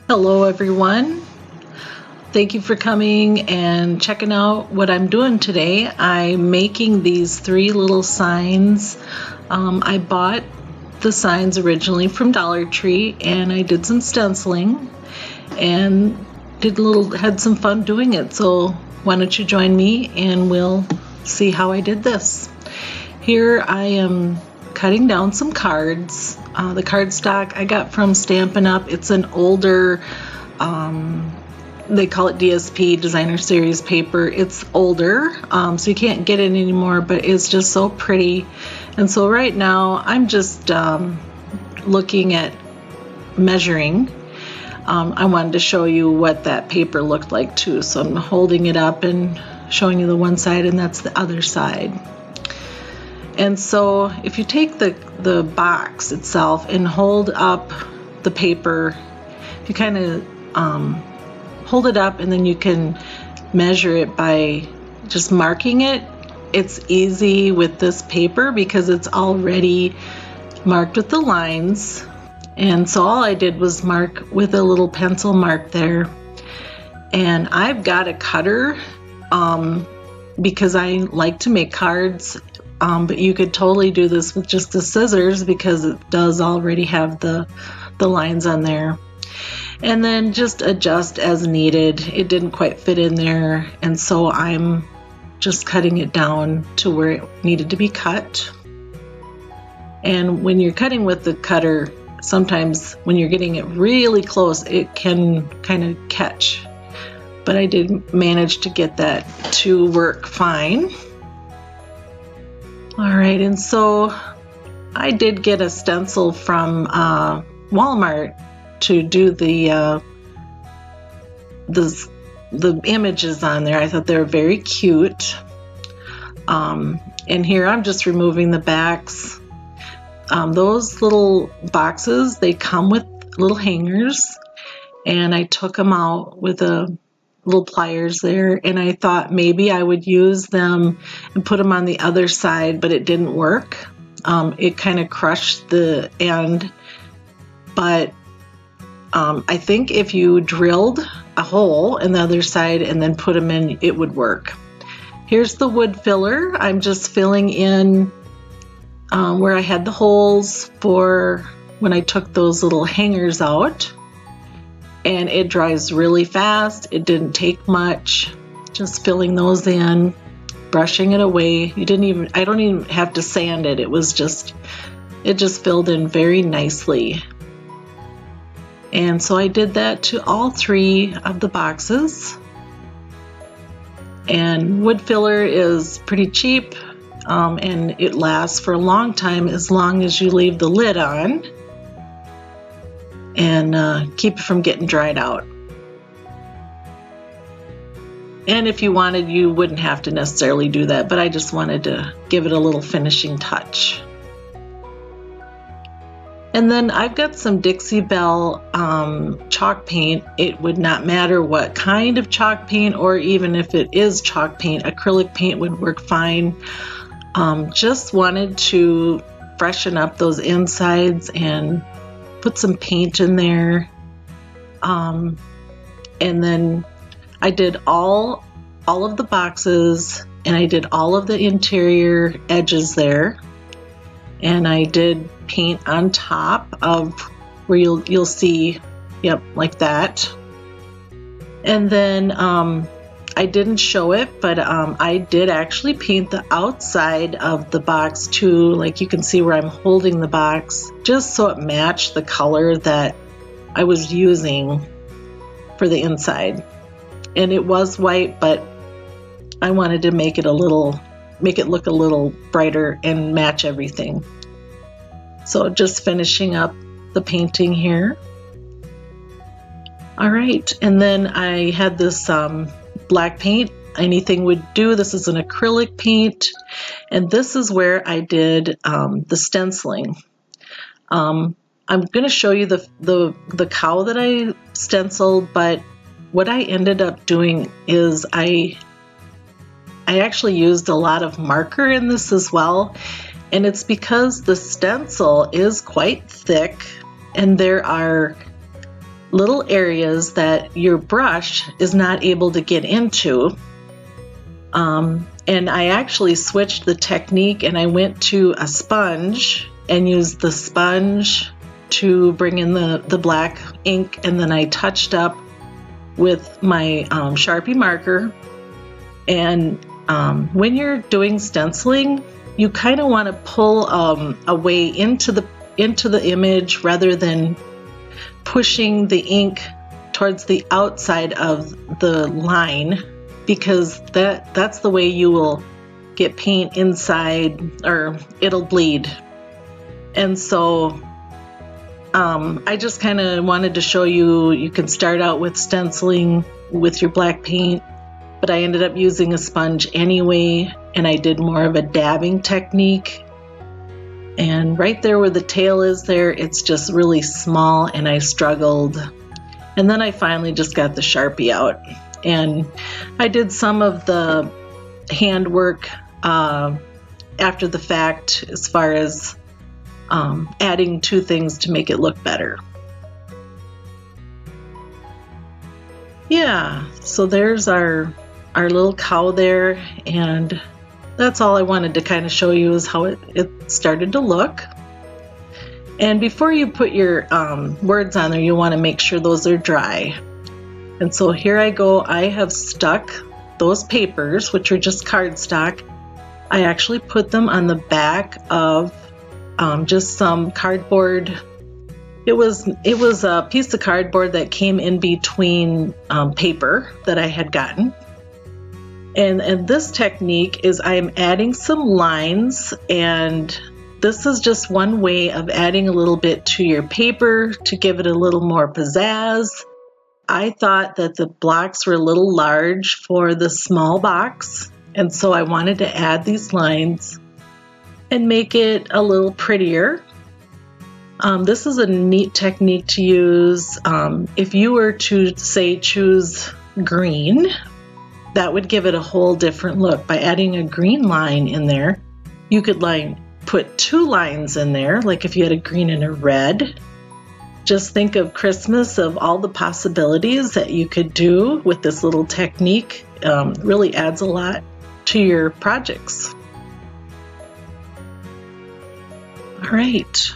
Hello everyone. Thank you for coming and checking out what I'm doing today. I'm making these three little signs. I bought the signs originally from Dollar Tree and I did some stenciling and had some fun doing it. So why don't you join me and we'll see how I did this. Here I am cutting down some cards. The cardstock I got from Stampin' Up. It's an older, they call it DSP, Designer Series paper. It's older, so you can't get it anymore, but it's just so pretty. And so right now I'm just looking at measuring. I wanted to show you what that paper looked like too. So I'm holding it up and showing you the one side, and that's the other side. And so if you take the box itself and hold up the paper, you kind of hold it up and then you can measure it by just marking it. It's easy with this paper because it's already marked with the lines. And so all I did was mark with a little pencil mark there. And I've got a cutter because I like to make cards. But you could totally do this with just the scissors because it does already have the lines on there. And then just adjust as needed. It didn't quite fit in there, and so I'm just cutting it down to where it needed to be cut. And when you're cutting with the cutter, sometimes when you're getting it really close, it can kind of catch. But I did manage to get that to work fine. All right, and so I did get a stencil from Walmart to do the images on there. I thought they were very cute. And here I'm just removing the backs. Those little boxes, they come with little hangers, and I took them out with a little pliers there, and I thought maybe I would use them and put them on the other side, but it didn't work. It kind of crushed the end, but I think if you drilled a hole in the other side and then put them in, it would work. Here's the wood filler. I'm just filling in where I had the holes for when I took those little hangers out. And it dries really fast. It didn't take much. Just filling those in, brushing it away. I don't even have to sand it. It just filled in very nicely. And so I did that to all three of the boxes. And wood filler is pretty cheap, and it lasts for a long time as long as you leave the lid on and keep it from getting dried out. And if you wanted, you wouldn't have to necessarily do that, but I just wanted to give it a little finishing touch. And then I've got some Dixie Belle chalk paint. It would not matter what kind of chalk paint, or even if it is chalk paint, acrylic paint would work fine. Just wanted to freshen up those insides and put some paint in there. And then I did all of the boxes, and I did all of the interior edges there, and I did paint on top of where you'll see, yep, like that. And then I didn't show it, but I did actually paint the outside of the box too. Like you can see where I'm holding the box, just so it matched the color that I was using for the inside. And it was white, but I wanted to make it look a little brighter and match everything. So just finishing up the painting here. All right, and then I had this black paint. Anything would do. This is an acrylic paint, and this is where I did the stenciling. I'm going to show you the cow that I stenciled, but what I ended up doing is I actually used a lot of marker in this as well, and it's because the stencil is quite thick, and there are little areas that your brush is not able to get into. And I actually switched the technique and I went to a sponge and used the sponge to bring in the black ink, and then I touched up with my Sharpie marker. And when you're doing stenciling, you kind of want to pull away into the image rather than pushing the ink towards the outside of the line, because that's the way you will get paint inside or it'll bleed. And so I just kind of wanted to show you can start out with stenciling with your black paint, but I ended up using a sponge anyway, and I did more of a dabbing technique. And right there where the tail is there, it's just really small and I struggled. And then I finally just got the Sharpie out. And I did some of the handwork after the fact, as far as adding two things to make it look better. Yeah, so there's our little cow there, and that's all I wanted to kind of show you is how it started to look. And before you put your words on there, you want to make sure those are dry. And so here I go. I have stuck those papers, which are just cardstock. I actually put them on the back of just some cardboard. It was a piece of cardboard that came in between paper that I had gotten. And this technique is I'm adding some lines, and this is just one way of adding a little bit to your paper to give it a little more pizzazz. I thought that the blocks were a little large for the small box, and so I wanted to add these lines and make it a little prettier. This is a neat technique to use. If you were to, say, choose green, that would give it a whole different look. By adding a green line in there, you could put two lines in there, like if you had a green and a red. Just think of Christmas, of all the possibilities that you could do with this little technique. Really adds a lot to your projects. All right.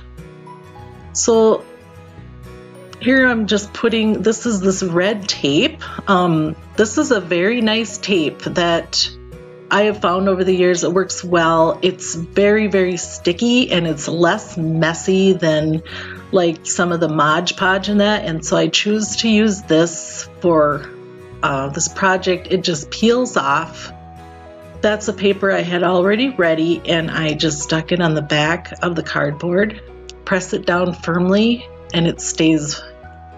So here I'm just putting, this is this red tape. This is a very nice tape that I have found over the years. It works well. It's very, very sticky, and it's less messy than like some of the Mod Podge and that. And so I choose to use this for this project. It just peels off. That's a paper I had already ready, and I just stuck it on the back of the cardboard, press it down firmly, and it stays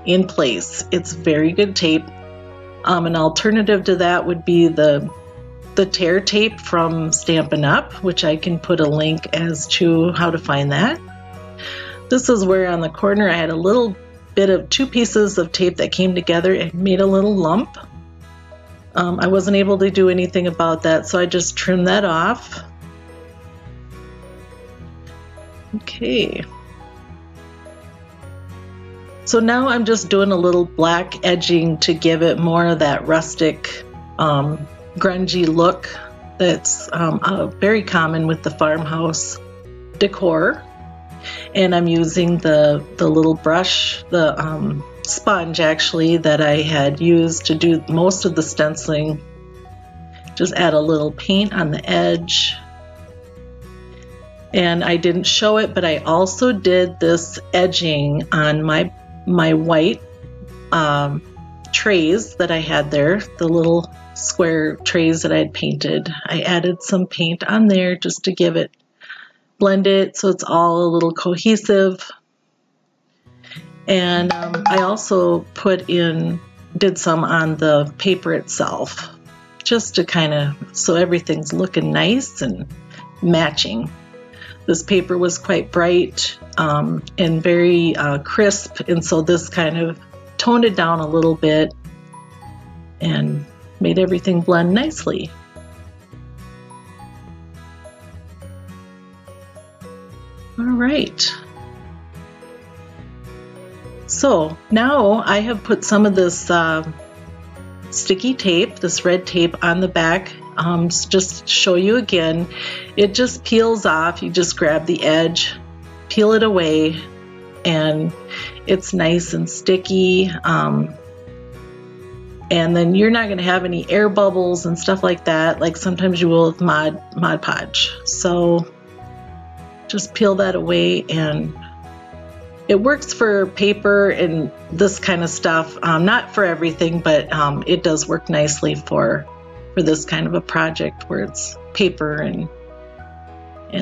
in place. It's very good tape. An alternative to that would be the tear tape from Stampin' Up, which I can put a link as to how to find that. This is where on the corner I had a little bit of two pieces of tape that came together and made a little lump. I wasn't able to do anything about that, so I just trimmed that off. Okay. So now I'm just doing a little black edging to give it more of that rustic, grungy look that's very common with the farmhouse decor. And I'm using the little brush, the sponge actually, that I had used to do most of the stenciling. Just add a little paint on the edge. And I didn't show it, but I also did this edging on my white trays that I had there, the little square trays that I had painted. I added some paint on there just to give it, blend it so it's all a little cohesive. And I also did some on the paper itself, just to kind of, so everything's looking nice and matching. This paper was quite bright and very crisp, and so this kind of toned it down a little bit and made everything blend nicely. All right. So now I have put some of this sticky tape, this red tape on the back. Just to show you again, it just peels off. You just grab the edge, peel it away, and it's nice and sticky. And then you're not going to have any air bubbles and stuff like that, like sometimes you will with Mod Podge. So just peel that away, and it works for paper and this kind of stuff. Not for everything, but it does work nicely for this kind of a project where it's paper and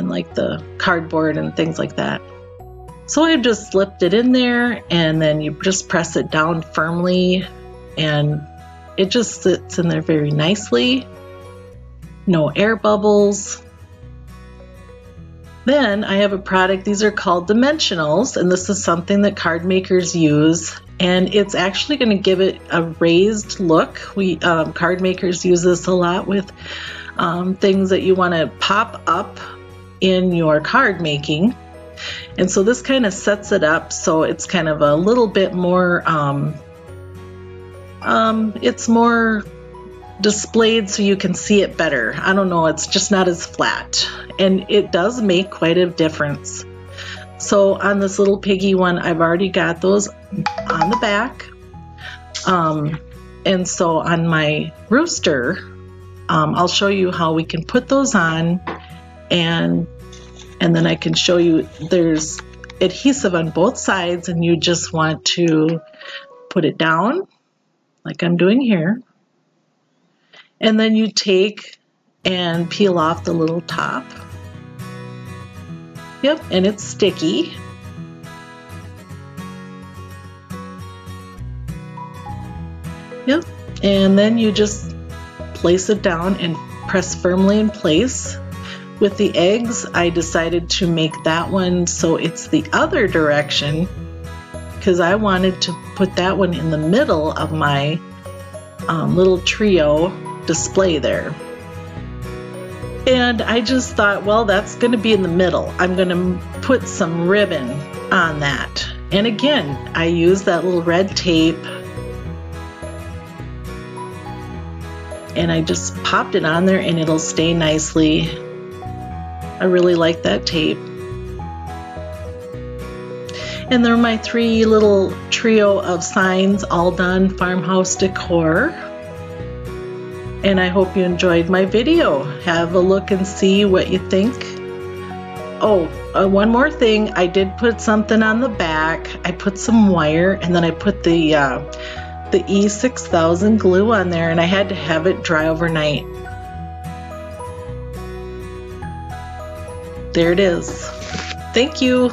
like the cardboard and things like that. So I've just slipped it in there, and then you just press it down firmly, and it just sits in there very nicely. No air bubbles. Then I have a product, these are called dimensionals, and this is something that card makers use, and it's actually going to give it a raised look. Card makers use this a lot with things that you want to pop up in your card making. And so this kind of sets it up so it's kind of a little bit more, it's more displayed so you can see it better. I don't know, it's just not as flat, and it does make quite a difference. So on this little piggy one, I've already got those on the back, and so on my rooster, I'll show you how we can put those on, and then I can show you there's adhesive on both sides, and you just want to put it down like I'm doing here. And then you take and peel off the little top. Yep, and it's sticky. Yep, and then you just place it down and press firmly in place. With the eggs, I decided to make that one so it's the other direction, because I wanted to put that one in the middle of my little trio display there. And I just thought, well, that's going to be in the middle. I'm going to put some ribbon on that. And again, I use that little red tape, and I just popped it on there, and it'll stay nicely. I really like that tape. And there are my three little trio of signs all done, Farmhouse Decor. And I hope you enjoyed my video. Have a look and see what you think. Oh, one more thing. I did put something on the back. I put some wire, and then I put the E6000 glue on there, and I had to have it dry overnight. There it is. Thank you.